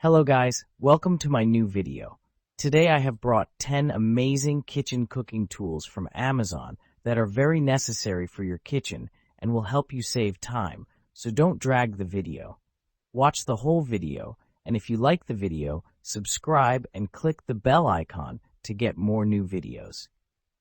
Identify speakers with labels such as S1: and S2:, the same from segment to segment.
S1: Hello guys, welcome to my new video. Today I have brought 10 amazing kitchen cooking tools from Amazon that are very necessary for your kitchen and will help you save time, so don't drag the video. Watch the whole video, and if you like the video, subscribe and click the bell icon to get more new videos.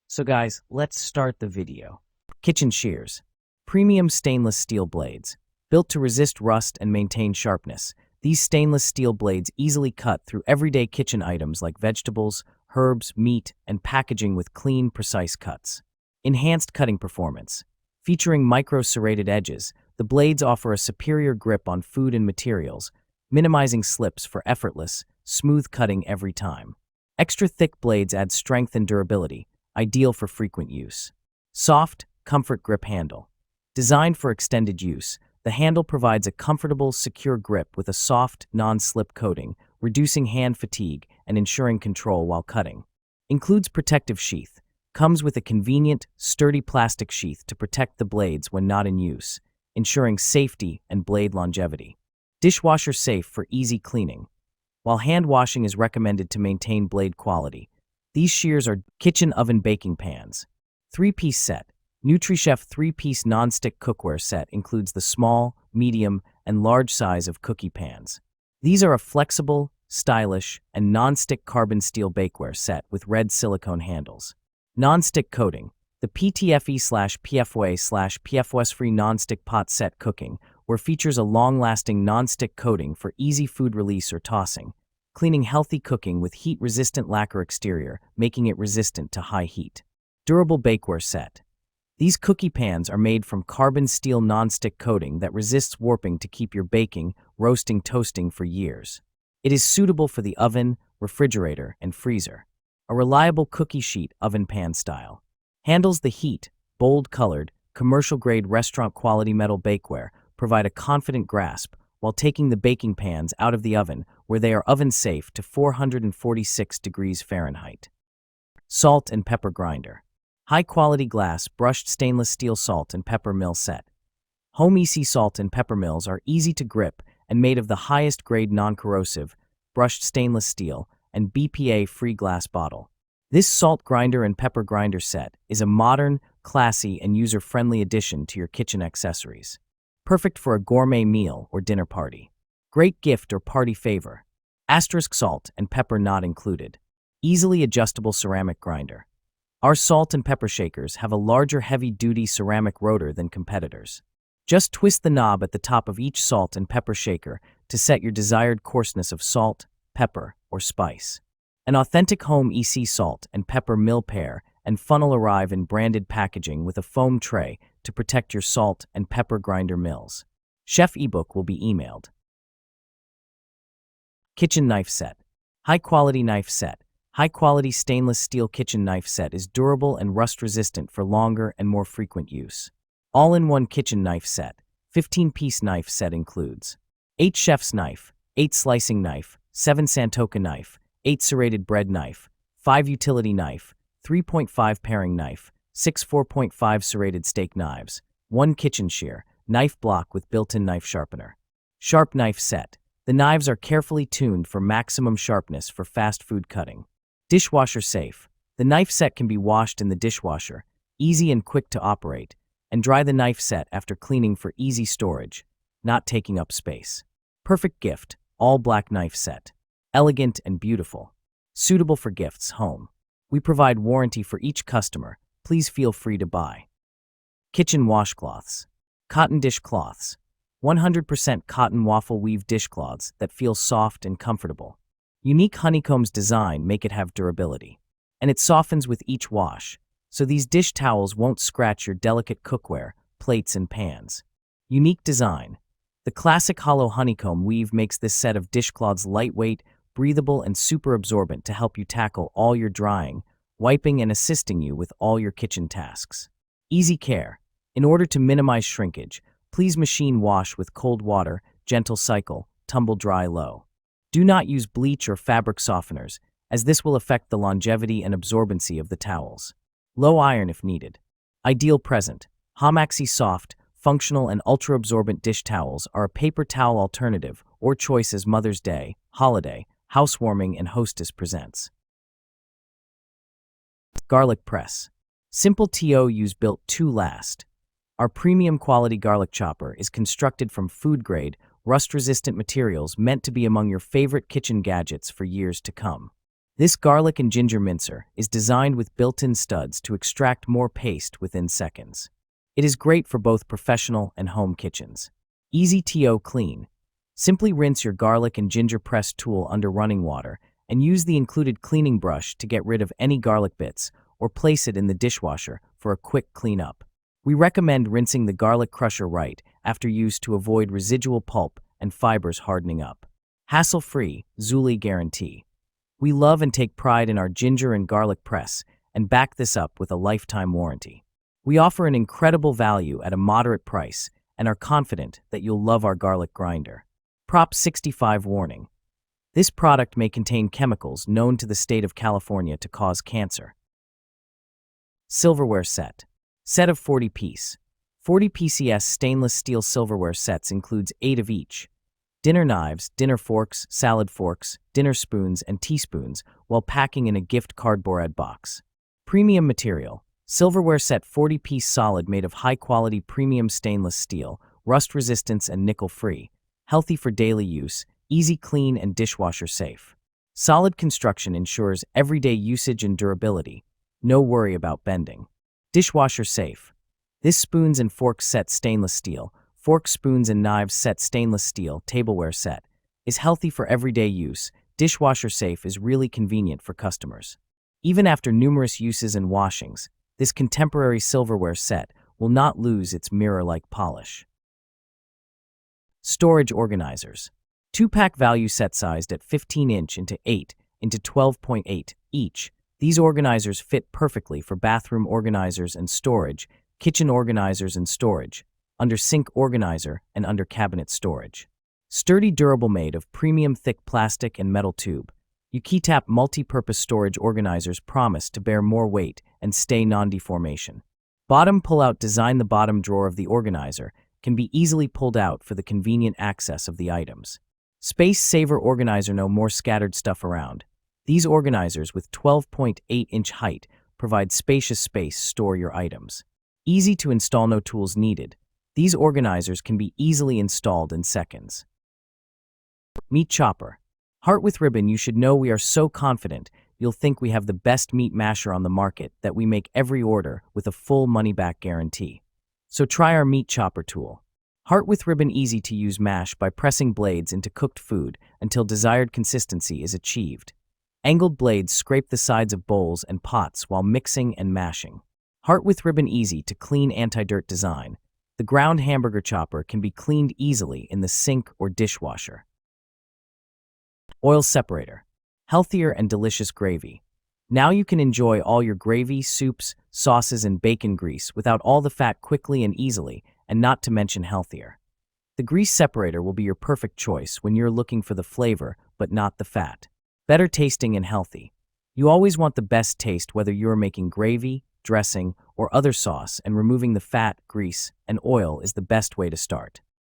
S1: So guys, let's start the video. Kitchen shears. Premium stainless steel blades. Built to resist rust and maintain sharpness. These stainless steel blades easily cut through everyday kitchen items like vegetables, herbs, meat, and packaging with clean, precise cuts. Enhanced cutting performance. Featuring micro-serrated edges, the blades offer a superior grip on food and materials, minimizing slips for effortless, smooth cutting every time. Extra thick blades add strength and durability, ideal for frequent use. Soft, comfort grip handle. Designed for extended use, the handle provides a comfortable, secure grip with a soft, non-slip coating, reducing hand fatigue and ensuring control while cutting. Includes protective sheath. Comes with a convenient, sturdy plastic sheath to protect the blades when not in use, ensuring safety and blade longevity. Dishwasher safe for easy cleaning. While hand washing is recommended to maintain blade quality, these shears are kitchen oven baking pans. 3-piece set. NutriChef 3-piece non-stick cookware set includes the small, medium, and large size of cookie pans. These are a flexible, stylish, and non-stick carbon steel bakeware set with red silicone handles. Non-stick coating. The PTFE/PFWA/PFOS-free non-stick pot set cooking, where features a long-lasting non-stick coating for easy food release or tossing, cleaning healthy cooking with heat-resistant lacquer exterior, making it resistant to high heat. Durable bakeware set. These cookie pans are made from carbon steel non-stick coating that resists warping to keep your baking, roasting, toasting for years. It is suitable for the oven, refrigerator, and freezer. A reliable cookie sheet oven pan style. Handles the heat, bold-colored, commercial-grade restaurant-quality metal bakeware provide a confident grasp while taking the baking pans out of the oven where they are oven-safe to 446 degrees Fahrenheit. Salt and pepper grinder. High-quality glass brushed stainless steel salt and pepper mill set. Home EC salt and pepper mills are easy to grip and made of the highest grade non-corrosive, brushed stainless steel, and BPA-free glass bottle. This salt grinder and pepper grinder set is a modern, classy, and user-friendly addition to your kitchen accessories. Perfect for a gourmet meal or dinner party. Great gift or party favor. Asterisk salt and pepper not included. Easily adjustable ceramic grinder. Our salt and pepper shakers have a larger heavy-duty ceramic rotor than competitors. Just twist the knob at the top of each salt and pepper shaker to set your desired coarseness of salt, pepper, or spice. An authentic home EC salt and pepper mill pair and funnel arrive in branded packaging with a foam tray to protect your salt and pepper grinder mills. Chef ebook will be emailed. Kitchen knife set. High-quality knife set. High-quality stainless steel kitchen knife set is durable and rust-resistant for longer and more frequent use. All-in-one kitchen knife set. 15-piece knife set includes 8 chef's knife, 8 slicing knife, 7 Santoka knife, 8 serrated bread knife, 5 utility knife, 3.5 paring knife, 6 4.5 serrated steak knives, 1 kitchen shear, knife block with built-in knife sharpener. Sharp knife set. The knives are carefully tuned for maximum sharpness for fast food cutting. Dishwasher safe. The knife set can be washed in the dishwasher, easy and quick to operate, and dry the knife set after cleaning for easy storage, not taking up space. Perfect gift, all black knife set. Elegant and beautiful. Suitable for gifts, home. We provide warranty for each customer. Please feel free to buy. Kitchen washcloths. Cotton dishcloths. 100% cotton waffle weave dishcloths that feel soft and comfortable. Unique honeycombs design make it have durability. And it softens with each wash, so these dish towels won't scratch your delicate cookware, plates, and pans. Unique design. The classic hollow honeycomb weave makes this set of dishcloths lightweight, breathable, and super absorbent to help you tackle all your drying, wiping, and assisting you with all your kitchen tasks. Easy care. In order to minimize shrinkage, please machine wash with cold water, gentle cycle, tumble dry low. Do not use bleach or fabric softeners, as this will affect the longevity and absorbency of the towels. Low iron if needed. Ideal present. Hamaxi soft, functional, and ultra-absorbent dish towels are a paper towel alternative or choice as Mother's Day, holiday, housewarming, and hostess presents. Garlic press. Simple TO use built to last. Our premium quality garlic chopper is constructed from food-grade, rust-resistant materials meant to be among your favorite kitchen gadgets for years to come. This garlic and ginger mincer is designed with built-in studs to extract more paste within seconds. It is great for both professional and home kitchens. Easy TO clean. Simply rinse your garlic and ginger press tool under running water and use the included cleaning brush to get rid of any garlic bits or place it in the dishwasher for a quick cleanup. We recommend rinsing the garlic crusher right after use to avoid residual pulp and fibers hardening up. Hassle-free, Zuli guarantee. We love and take pride in our ginger and garlic press and back this up with a lifetime warranty. We offer an incredible value at a moderate price and are confident that you'll love our garlic grinder. Prop 65 warning. This product may contain chemicals known to the state of California to cause cancer. Silverware set. Set of 40-piece. 40 PCS stainless steel silverware sets includes 8 of each. Dinner knives, dinner forks, salad forks, dinner spoons, and teaspoons while packing in a gift cardboard box. Premium material. Silverware set 40-piece solid made of high-quality premium stainless steel, rust resistance and nickel-free. Healthy for daily use, easy clean and dishwasher safe. Solid construction ensures everyday usage and durability. No worry about bending. Dishwasher safe. This spoons and forks set stainless steel, forks, spoons, and knives set stainless steel, tableware set, is healthy for everyday use. Dishwasher safe is really convenient for customers. Even after numerous uses and washings, this contemporary silverware set will not lose its mirror-like polish. Storage organizers. 2-pack value set sized at 15-inch into 8 into 12.8 each. These organizers fit perfectly for bathroom organizers and storage, kitchen organizers and storage, under sink organizer and under cabinet storage. Sturdy, durable, made of premium thick plastic and metal tube. UKTAP multi-purpose storage organizers promise to bear more weight and stay non-deformation. Bottom pull-out design. The bottom drawer of the organizer can be easily pulled out for the convenient access of the items. Space saver organizer. No more scattered stuff around. These organizers with 12.8-inch height provide spacious space to store your items. Easy to install, no tools needed. These organizers can be easily installed in seconds. Meat chopper. Heart with ribbon. You should know we are so confident you'll think we have the best meat masher on the market that we make every order with a full money-back guarantee. So try our meat chopper tool. Heart with ribbon. Easy to use. Mash by pressing blades into cooked food until desired consistency is achieved. Angled blades scrape the sides of bowls and pots while mixing and mashing. Heart with ribbon. Easy to clean, anti-dirt design. The ground hamburger chopper can be cleaned easily in the sink or dishwasher. Oil separator. Healthier and delicious gravy. Now you can enjoy all your gravy, soups, sauces, and bacon grease without all the fat quickly and easily, and not to mention healthier. The grease separator will be your perfect choice when you're looking for the flavor but not the fat. Better tasting and healthy. You always want the best taste whether you're making gravy, dressing, or other sauce, and removing the fat, grease, and oil is the best way to start.